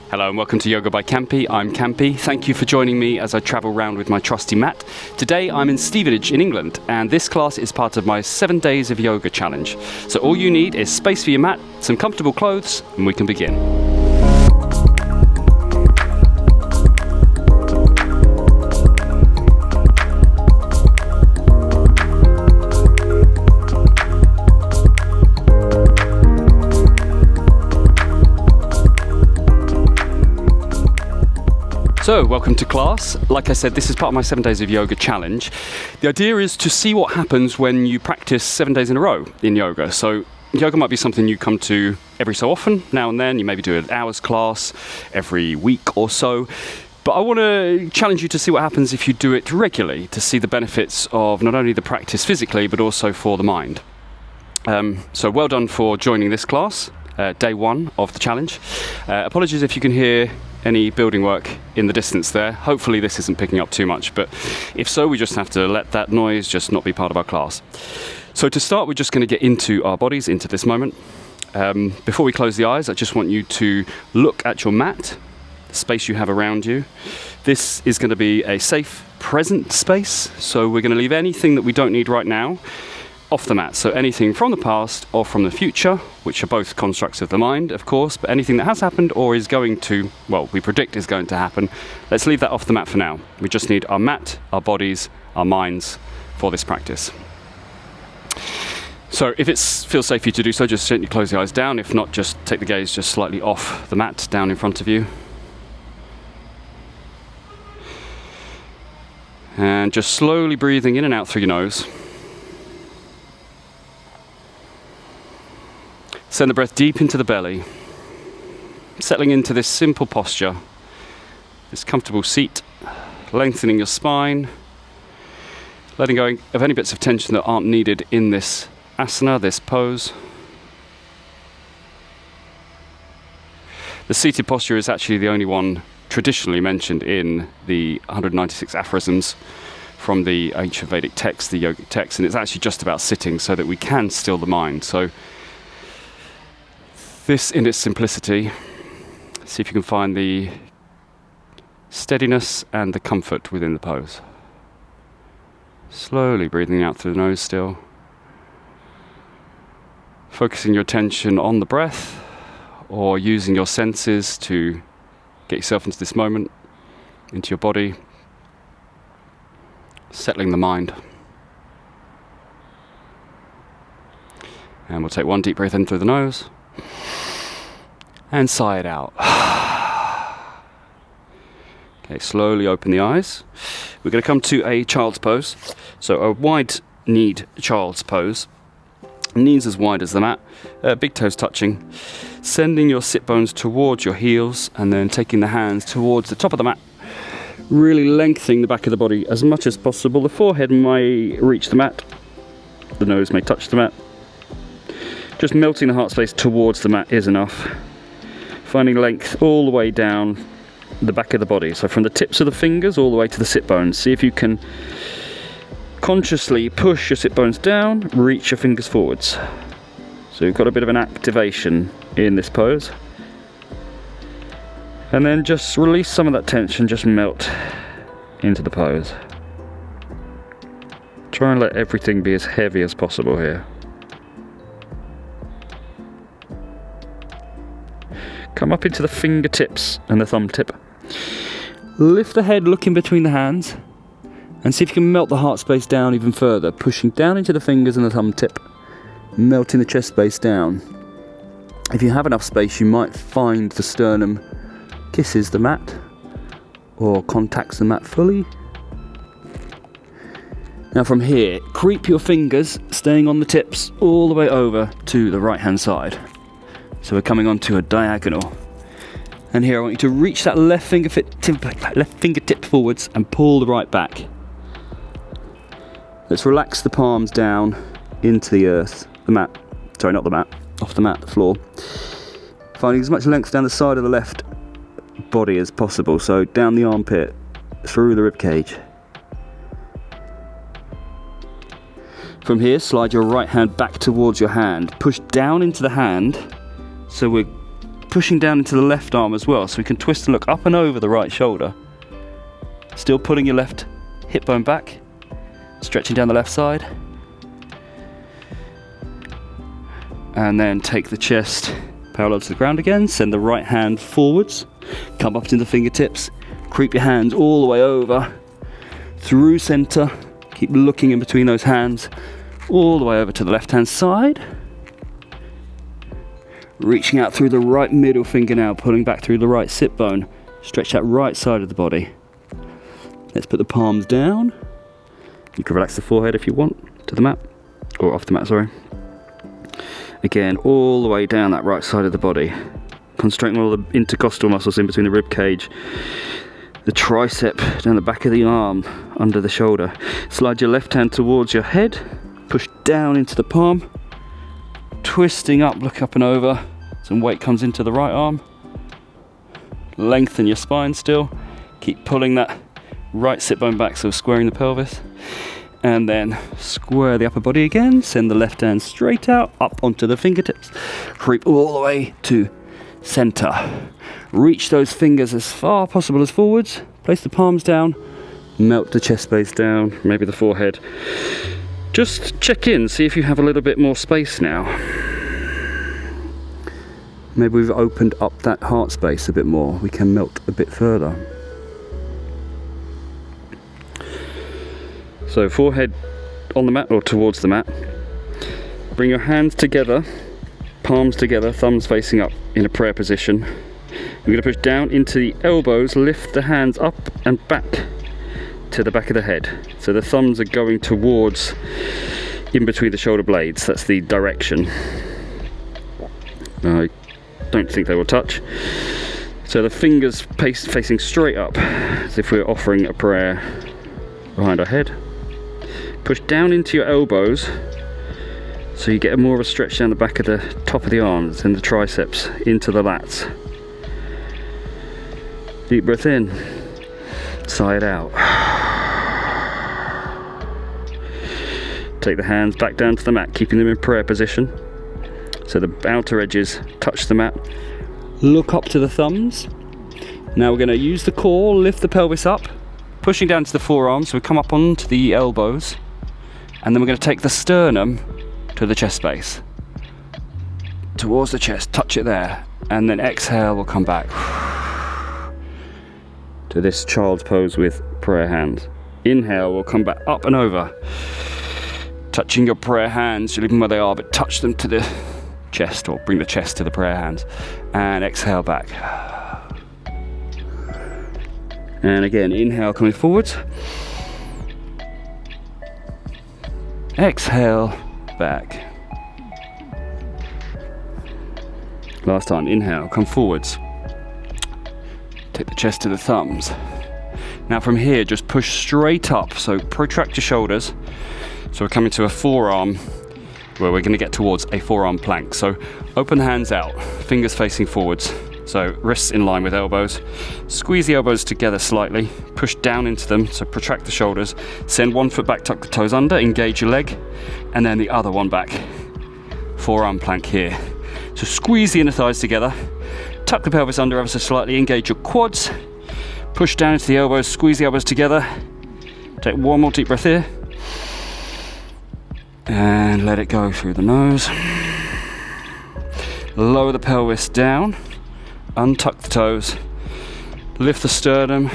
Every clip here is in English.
Hello and welcome to Yoga by Campy. I'm Campy. Thank you for joining me as I travel around with my trusty mat. Today I'm in Stevenage in England, and this class is part of my 7 days of yoga challenge. So all you need is space for your mat, some comfortable clothes, and we can begin. So, welcome to class. Like I said, this is part of my 7 days of yoga challenge. The idea is to see what happens when you practice 7 days in a row in yoga. So, yoga might be something you come to every so often, now and then. You maybe do an hour's class every week or so. But I want to challenge you to see what happens if you do it regularly, to see the benefits of not only the practice physically, but also for the mind. So, well done for joining this class, day one of the challenge. Apologies if you can hear any building work in the distance there. Hopefully this isn't picking up too much, but if so, we just have to let that noise just not be part of our class. So to start, we're just going to get into our bodies, into this moment. Before we close the eyes, I just want you to look at your mat, the space you have around you. This is going to be a safe, present space, so we're going to leave anything that we don't need right now off the mat. So anything from the past or from the future, which are both constructs of the mind, of course, but anything that has happened or is going to, well, we predict is going to happen, let's leave that off the mat for now. We just need our mat, our bodies, our minds for this practice. So if it feels safe for you to do so, just gently close the eyes down. If not, just take the gaze just slightly off the mat, down in front of you. And just slowly breathing in and out through your nose. Send the breath deep into the belly, settling into this simple posture, this comfortable seat, lengthening your spine, letting go of any bits of tension that aren't needed in this asana, this pose. The seated posture is actually the only one traditionally mentioned in the 196 aphorisms from the ancient Vedic text, the yogic text, and it's actually just about sitting so that we can still the mind. So this in its simplicity, see if you can find the steadiness and the comfort within the pose. Slowly breathing out through the nose still. Focusing your attention on the breath or using your senses to get yourself into this moment, into your body. Settling the mind. And we'll take one deep breath in through the nose. And sigh it out. Okay, slowly open the eyes. We're going to come to a child's pose. So a wide-kneed child's pose. Knees as wide as the mat. Big toes touching. Sending your sit bones towards your heels and then taking the hands towards the top of the mat. Really lengthening the back of the body as much as possible. The forehead may reach the mat. The nose may touch the mat. Just melting the heart space towards the mat is enough. Finding length all the way down the back of the body. So from the tips of the fingers all the way to the sit bones. See if you can consciously push your sit bones down, reach your fingers forwards. So you've got a bit of an activation in this pose. And then just release some of that tension, just melt into the pose. Try and let everything be as heavy as possible here. Come up into the fingertips and the thumb tip. Lift the head, look in between the hands, and see if you can melt the heart space down even further, pushing down into the fingers and the thumb tip, melting the chest space down. If you have enough space, you might find the sternum kisses the mat or contacts the mat fully. Now from here, creep your fingers, staying on the tips, all the way over to the right hand side. So we're coming onto a diagonal. And here I want you to reach that left fingertip forwards and pull the right back. Let's relax the palms down into the earth, the mat. Sorry, not the mat, off the mat, the floor. Finding as much length down the side of the left body as possible. So down the armpit, through the rib cage. From here, slide your right hand back towards your hand. Push down into the hand. So we're pushing down into the left arm as well, so we can twist and look up and over the right shoulder. Still pulling your left hip bone back, stretching down the left side. And then take the chest parallel to the ground again, send the right hand forwards, come up to the fingertips, creep your hands all the way over, through center, keep looking in between those hands, all the way over to the left hand side. Reaching out through the right middle finger now, pulling back through the right sit bone, stretch that right side of the body. Let's put the palms down. You can relax the forehead if you want, to the mat, or off the mat, sorry. Again, all the way down that right side of the body. Concentrating on all the intercostal muscles in between the rib cage. The tricep down the back of the arm, under the shoulder. Slide your left hand towards your head. Push down into the palm. Twisting up, look up and over. Some weight comes into the right arm. Lengthen your spine still. Keep pulling that right sit bone back, so squaring the pelvis. And then square the upper body again, send the left hand straight out, up onto the fingertips, creep all the way to center. Reach those fingers as far possible as forwards, place the palms down, melt the chest space down, maybe the forehead. Just check in, see if you have a little bit more space now. Maybe we've opened up that heart space a bit more, we can melt a bit further. So forehead on the mat or towards the mat. Bring your hands together, palms together, thumbs facing up in a prayer position. We're going to push down into the elbows, lift the hands up and back to the back of the head. So the thumbs are going towards in between the shoulder blades. That's the direction. I don't think they will touch. So the fingers facing straight up, as if we're offering a prayer behind our head. Push down into your elbows so you get more of a stretch down the back of the top of the arms and the triceps into the lats. Deep breath in, sigh it out. Take the hands back down to the mat, keeping them in prayer position so the outer edges touch the mat. Look up to the thumbs. Now we're going to use the core, lift the pelvis up, pushing down to the forearms, so we come up onto the elbows. And then we're going to take the sternum to the chest space. Towards the chest, touch it there. And then exhale, we'll come back to this child's pose with prayer hands. Inhale, we'll come back up and over. Touching your prayer hands, you leave them where they are, but touch them to the chest, or bring the chest to the prayer hands. And exhale back. And again, inhale, coming forwards. Exhale, back. Last time, inhale, come forwards. Take the chest to the thumbs. Now from here, just push straight up, so protract your shoulders. So we're coming to a forearm, where we're going to get towards a forearm plank. So open the hands out, fingers facing forwards. So wrists in line with elbows. Squeeze the elbows together slightly. Push down into them, so protract the shoulders. Send one foot back, tuck the toes under, engage your leg. And then the other one back. Forearm plank here. So squeeze the inner thighs together. Tuck the pelvis under ever so slightly, engage your quads. Push down into the elbows, squeeze the elbows together. Take one more deep breath here. And let it go through the nose. Lower the pelvis down. Untuck the toes, lift the sternum.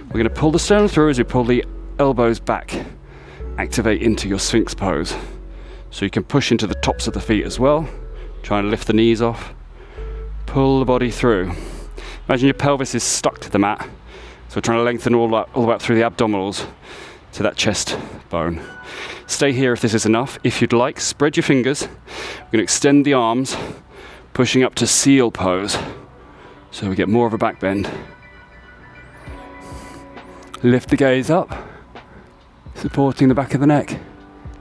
We're going to pull the sternum through as we pull the elbows back. Activate into your Sphinx pose. So you can push into the tops of the feet as well. Try and lift the knees off. Pull the body through. Imagine your pelvis is stuck to the mat. So we're trying to lengthen all the way up through the abdominals to that chest bone. Stay here if this is enough. If you'd like, spread your fingers. We're going to extend the arms, pushing up to seal pose. So we get more of a back bend. Lift the gaze up, supporting the back of the neck.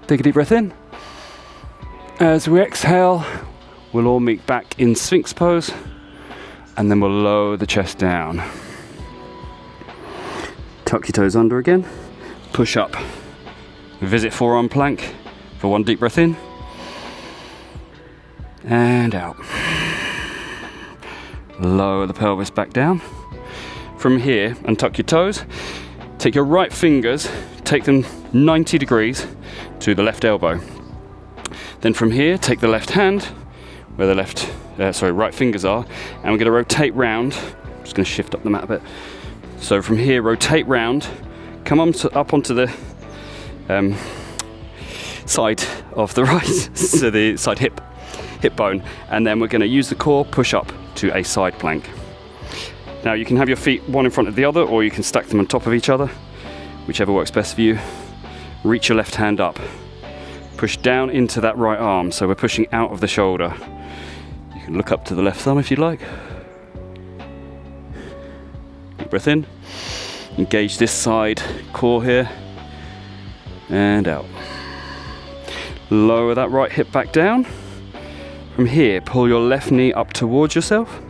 Take a deep breath in. As we exhale, we'll all meet back in Sphinx pose, and then we'll lower the chest down. Tuck your toes under again. Push up. Visit forearm plank for one deep breath in. And out. Lower the pelvis back down. From here, untuck your toes. Take your right fingers, take them 90 degrees to the left elbow. Then from here, take the left hand, where the right fingers are, and we're going to rotate round. I'm just going to shift up the mat a bit. So from here, rotate round, come up onto the side of the right, so the side hip bone, and then we're going to use the core, push up to a side plank. Now you can have your feet one in front of the other, or you can stack them on top of each other, whichever works best for you. Reach your left hand up, push down into that right arm, so we're pushing out of the shoulder. You can look up to the left thumb if you'd like. Deep breath in, engage this side core here, and out. Lower that right hip back down. From here, pull your left knee up towards yourself,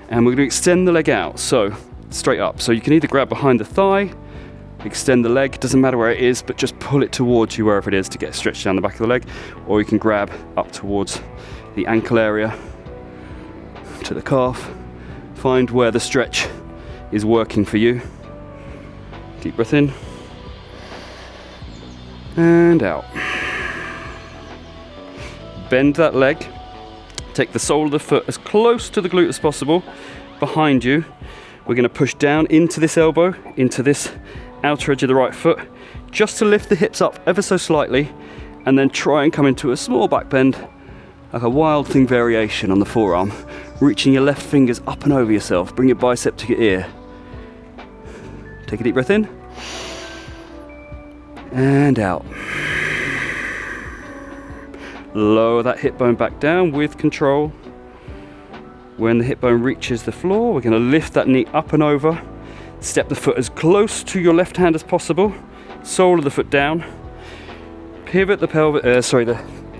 and we're going to extend the leg out, so straight up. So you can either grab behind the thigh, extend the leg, doesn't matter where it is, but just pull it towards you wherever it is to get stretched down the back of the leg, or you can grab up towards the ankle area to the calf. Find where the stretch is working for you. Deep breath in and out. Bend that leg, take the sole of the foot as close to the glute as possible behind you. We're going to push down into this elbow, into this outer edge of the right foot, just to lift the hips up ever so slightly, and then try and come into a small back bend, like a wild thing variation on the forearm, reaching your left fingers up and over yourself. Bring your bicep to your ear. Take a deep breath in and out. Lower that hip bone back down with control. When the hip bone reaches the floor, we're going to lift that knee up and over. Step the foot as close to your left hand as possible. Sole of the foot down. Pivot the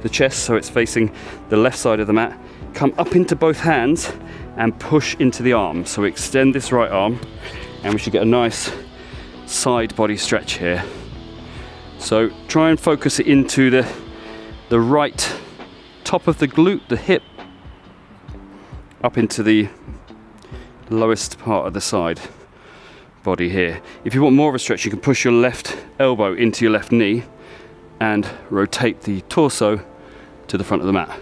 the chest so it's facing the left side of the mat. Come up into both hands and push into the arm. So we extend this right arm, and we should get a nice side body stretch here. So try and focus it into the right top of the glute, the hip, up into the lowest part of the side body here. If you want more of a stretch, you can push your left elbow into your left knee and rotate the torso to the front of the mat.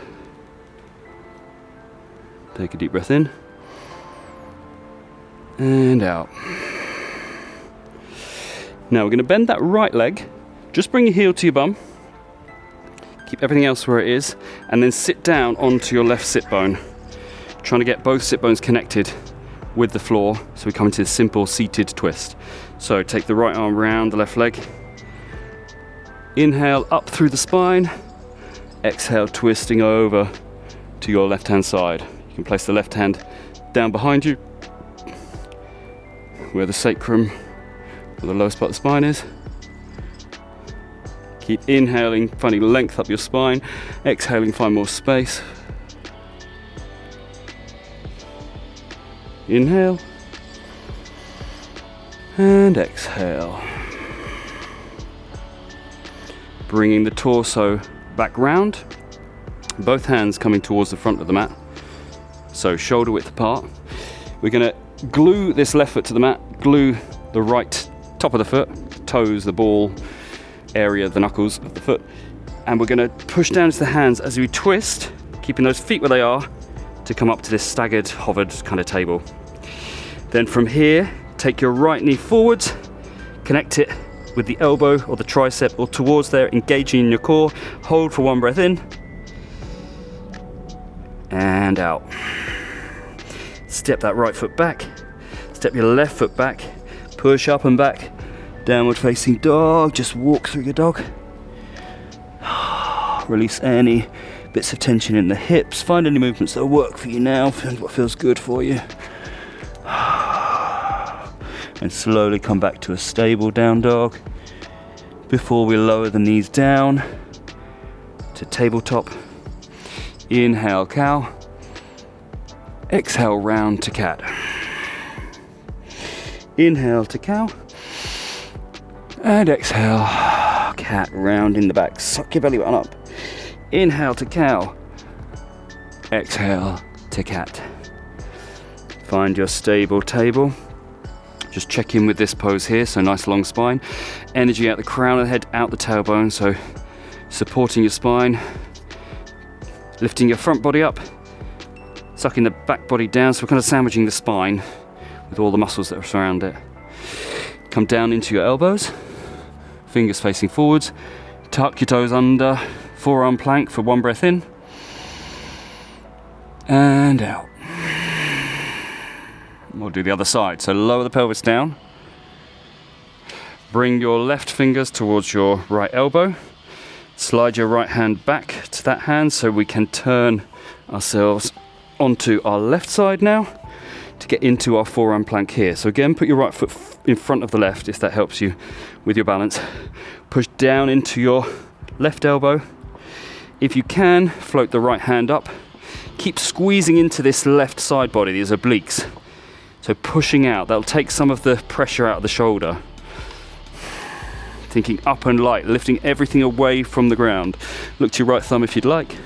Take a deep breath in and out. Now we're going to bend that right leg. Just bring your heel to your bum. Keep everything else where it is, and then sit down onto your left sit bone. Trying to get both sit bones connected with the floor, so we come into a simple seated twist. So take the right arm round the left leg. Inhale up through the spine. Exhale, twisting over to your left hand side. You can place the left hand down behind you, where the sacrum or the lowest part of the spine is. Keep inhaling, finding length up your spine. Exhaling, find more space. Inhale and exhale. Bringing the torso back round. Both hands coming towards the front of the mat. So shoulder width apart. We're going to glue this left foot to the mat. Glue the right top of the foot, toes, the ball area, the knuckles of the foot, and we're going to push down into the hands as we twist, keeping those feet where they are, to come up to this staggered, hovered kind of table. Then from here, take your right knee forwards, connect it with the elbow or the tricep or towards there, engaging in your core. Hold for one breath in and out. Step that right foot back, step your left foot back, push up and back. Downward facing dog, just walk through your dog. Release any bits of tension in the hips. Find any movements that work for you now, find what feels good for you. And slowly come back to a stable down dog before we lower the knees down to tabletop. Inhale, cow. Exhale, round to cat. Inhale to cow. And exhale, cat, round in the back. Suck your belly button up. Inhale to cow. Exhale to cat. Find your stable table. Just check in with this pose here, so nice long spine. Energy out the crown of the head, out the tailbone, so supporting your spine. Lifting your front body up, sucking the back body down, so we're kind of sandwiching the spine with all the muscles that surround it. Come down into your elbows, fingers facing forwards, tuck your toes under, forearm plank for one breath in, and out. We'll do the other side, so lower the pelvis down, bring your left fingers towards your right elbow, slide your right hand back to that hand so we can turn ourselves onto our left side now to get into our forearm plank here. So again, put your right foot in front of the left if that helps you with your balance. Push down into your left elbow. If you can, float the right hand up. Keep squeezing into this left side body, these obliques. So pushing out, that'll take some of the pressure out of the shoulder. Thinking up and light, lifting everything away from the ground. Look to your right thumb if you'd like.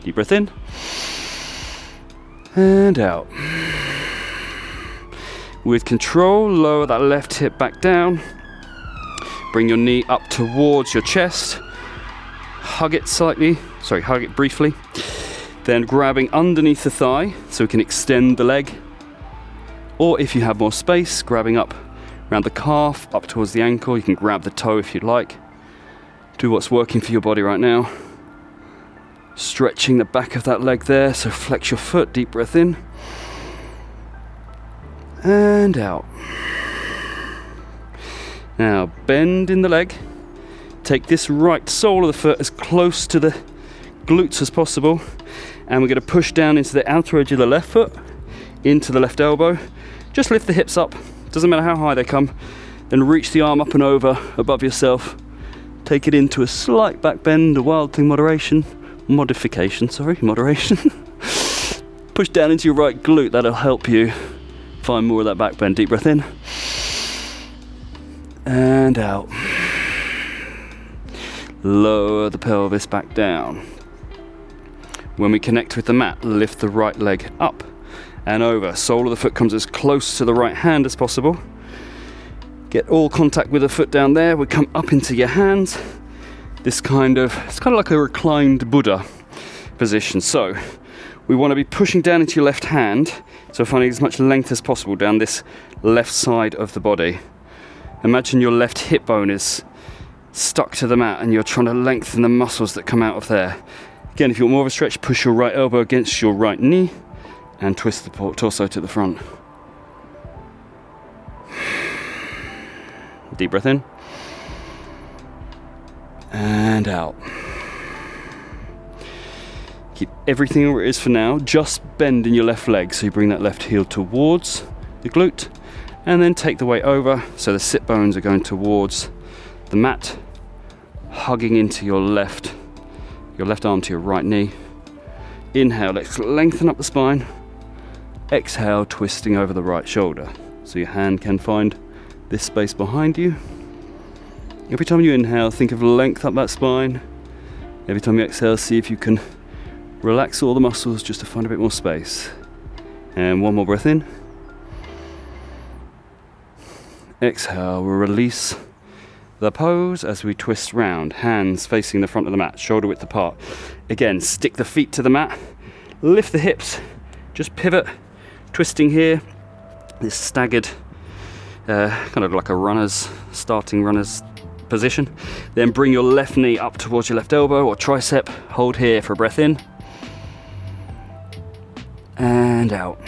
Deep breath in. And out. With control, lower that left hip back down. Bring your knee up towards your chest. Hug it briefly. Then grabbing underneath the thigh so we can extend the leg. Or if you have more space, grabbing up around the calf, up towards the ankle. You can grab the toe if you'd like. Do what's working for your body right now. Stretching the back of that leg there, so flex your foot, deep breath in. And out. Now bend in the leg. Take this right sole of the foot as close to the glutes as possible. And we're going to push down into the outer edge of the left foot, into the left elbow. Just lift the hips up, doesn't matter how high they come. Then reach the arm up and over above yourself. Take it into a slight back bend, a wild thing moderation. Moderation. Push down into your right glute, that'll help you find more of that back bend. Deep breath in. And out. Lower the pelvis back down. When we connect with the mat, lift the right leg up and over. Sole of the foot comes as close to the right hand as possible. Get all contact with the foot down there. We come up into your hands. It's kind of like a reclined Buddha position. So we want to be pushing down into your left hand. So finding as much length as possible down this left side of the body. Imagine your left hip bone is stuck to the mat and you're trying to lengthen the muscles that come out of there. Again, if you want more of a stretch, push your right elbow against your right knee and twist the torso to the front. Deep breath in. And out. Keep everything where it is for now. Just bend in your left leg. So you bring that left heel towards the glute. And then take the weight over. So the sit bones are going towards the mat. Hugging into your left arm to your right knee. Inhale, let's lengthen up the spine. Exhale, twisting over the right shoulder. So your hand can find this space behind you. Every time you inhale, think of length up that spine. Every time you exhale, see if you can relax all the muscles just to find a bit more space. And one more breath in. Exhale, we'll release the pose as we twist round, hands facing the front of the mat, shoulder width apart. Again, stick the feet to the mat, lift the hips, just pivot, twisting here, this staggered, kind of like a starting runner's position. Then bring your left knee up towards your left elbow or tricep, hold here for a breath in, and out.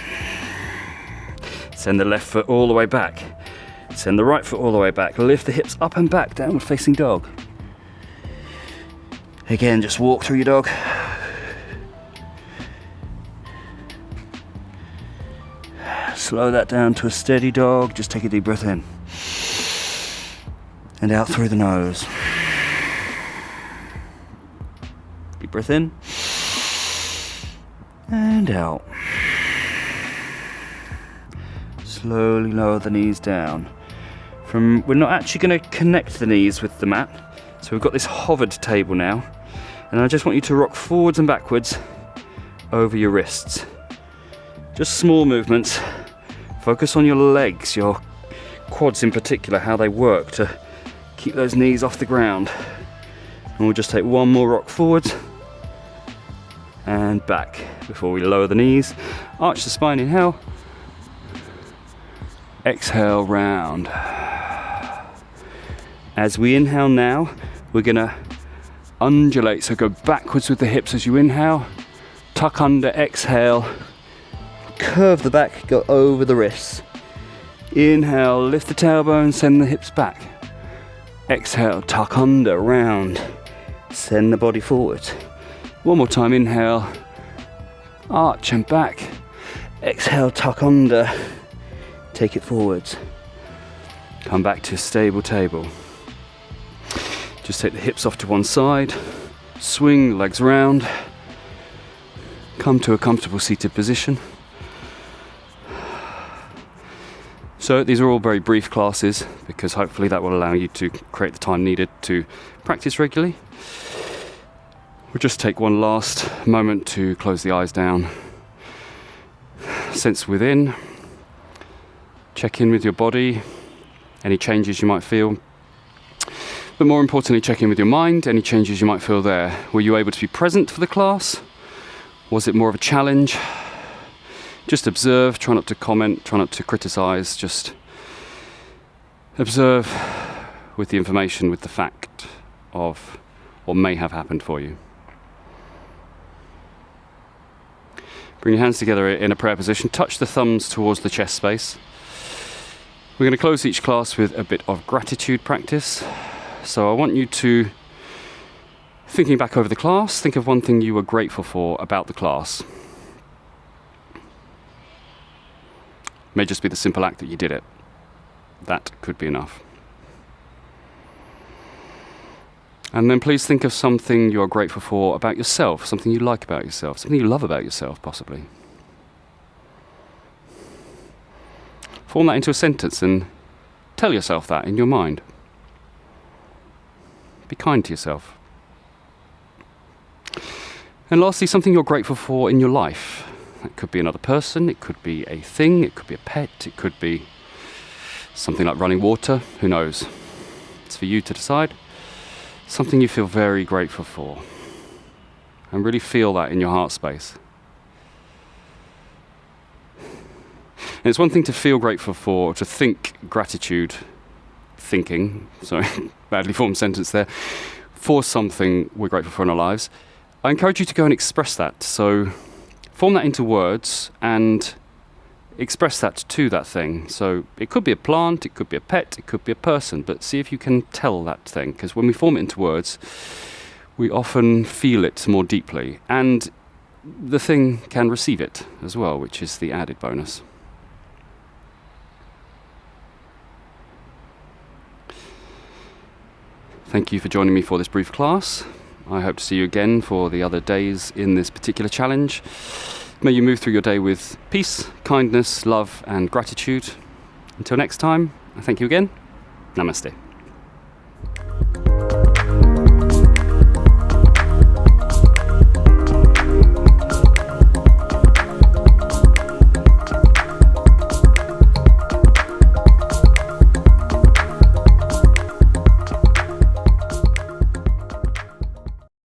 Send the left foot all the way back. Send the right foot all the way back. Lift the hips up and back, downward facing dog. Again, just walk through your dog. Slow that down to a steady dog. Just take a deep breath in. And out through the nose. Deep breath in. And out. Slowly lower the knees down. We're not actually going to connect the knees with the mat, so we've got this hovered table now, and I just want you to rock forwards and backwards over your wrists. Just small movements, Focus on your legs, your quads in particular, how they work to keep those knees off the ground. And we'll just take one more rock forward and back before we lower the knees. Arch the spine, inhale. Exhale, round. As we inhale now, we're gonna undulate, so go backwards with the hips as you inhale, tuck under, exhale, curve the back, go over the wrists. Inhale, lift the tailbone, send the hips back. Exhale, tuck under, round, send the body forward. One more time, inhale, arch and back. Exhale, tuck under, take it forwards. Come back to stable table. Just take the hips off to one side, swing the legs round, come to a comfortable seated position. So these are all very brief classes because hopefully that will allow you to create the time needed to practice regularly. We'll just take one last moment to close the eyes down. Sense within, check in with your body, any changes you might feel. But more importantly, check in with your mind, any changes you might feel there. Were you able to be present for the class? Was it more of a challenge? Just observe, try not to comment, try not to criticize, just observe with the information, with the fact of what may have happened for you. Bring your hands together in a prayer position, touch the thumbs towards the chest space. We're going to close each class with a bit of gratitude practice. So I want you to, thinking back over the class, think of one thing you were grateful for about the class. May just be the simple act that you did it. That could be enough. And then please think of something you are grateful for about yourself, something you like about yourself, something you love about yourself, possibly. Form that into a sentence and tell yourself that in your mind. Be kind to yourself. And lastly, something you're grateful for in your life. That could be another person, it could be a thing, it could be a pet, it could be something like running water, who knows. It's for you to decide. Something you feel very grateful for. And really feel that in your heart space. And it's one thing to feel grateful for, to think gratitude, badly formed sentence there, for something we're grateful for in our lives. I encourage you to go and express that. So form that into words and express that to that thing. So it could be a plant, it could be a pet, it could be a person, but see if you can tell that thing. Because when we form it into words, we often feel it more deeply. And the thing can receive it as well, which is the added bonus. Thank you for joining me for this brief class. I hope to see you again for the other days in this particular challenge. May you move through your day with peace, kindness, love, and gratitude. Until next time, I thank you again. Namaste.